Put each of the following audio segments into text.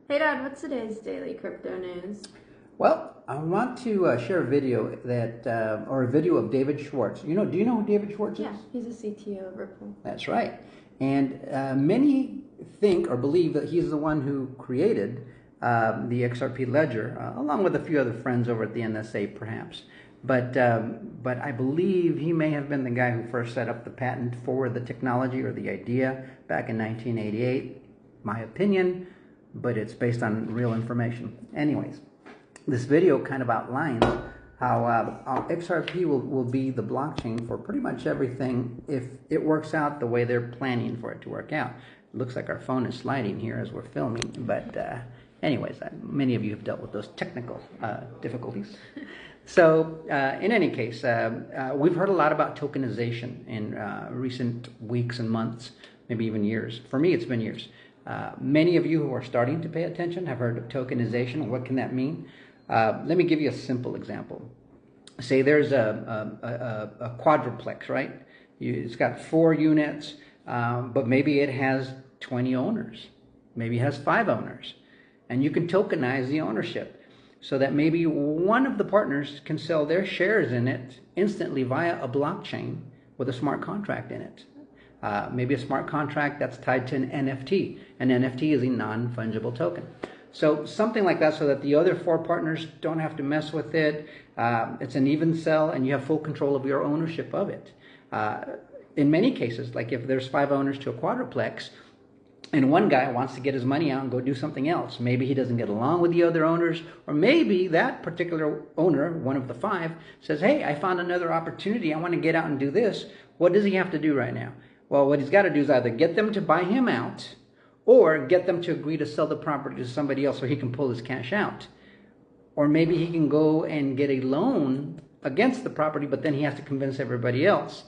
Hey Dad, what's today's daily crypto news? Well, I want to share a video or a video of David Schwartz. Do you know who David Schwartz is? Yeah, he's a CTO of Ripple. That's right. And many think or believe that he's the one who created the XRP ledger, along with a few other friends over at the NSA, perhaps. But I believe he may have been the guy who first set up the patent for the technology or the idea back in 1988. My opinion, but it's based on real information. Anyways, this video kind of outlines how XRP will be the blockchain for pretty much everything if it works out the way they're planning for it to work out. It looks like our phone is sliding here as we're filming, but anyways, many of you have dealt with those technical difficulties. So in any case, we've heard a lot about tokenization in recent weeks and months, maybe even years. For me, it's been years. Many of you who are starting to pay attention have heard of tokenization. What can that mean? Let me give you a simple example. Say there's a quadruplex, right? It's got 4 units, but maybe it has 20 owners. Maybe it has 5 owners. And you can tokenize the ownership so that maybe one of the partners can sell their shares in it instantly via a blockchain with a smart contract in it. Maybe a smart contract that's tied to an NFT. An NFT is a non-fungible token. So something like that so that the other 4 partners don't have to mess with it. It's an even sell and you have full control of your ownership of it. In many cases, like if there's 5 owners to a quadruplex and one guy wants to get his money out and go do something else, maybe he doesn't get along with the other owners, or maybe that particular owner, one of the 5, says, hey, I found another opportunity. I want to get out and do this. What does he have to do right now? Well, what he's got to do is either get them to buy him out or get them to agree to sell the property to somebody else so he can pull his cash out. Or maybe he can go and get a loan against the property, but then he has to convince everybody else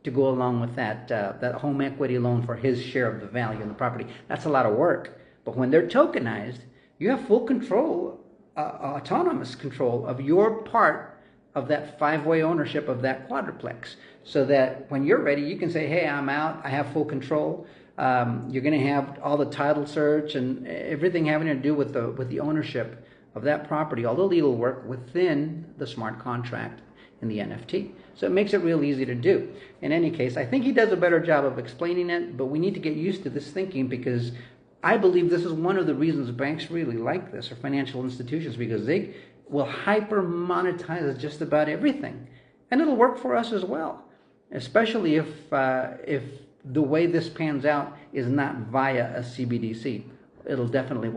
to go along with that home equity loan for his share of the value of the property. That's a lot of work. But when they're tokenized, you have full control, autonomous control of your part of that 5-way ownership of that quadruplex, so that when you're ready, you can say, hey, I'm out, I have full control. You're going to have all the title search and everything having to do with the ownership of that property, all the legal work within the smart contract in the NFT. So it makes it real easy to do. In any case, I think he does a better job of explaining it, but we need to get used to this thinking, because I believe this is one of the reasons banks really like this, or financial institutions, because they will hyper monetize just about everything. And it'll work for us as well, especially if the way this pans out is not via a CBDC. It'll definitely work.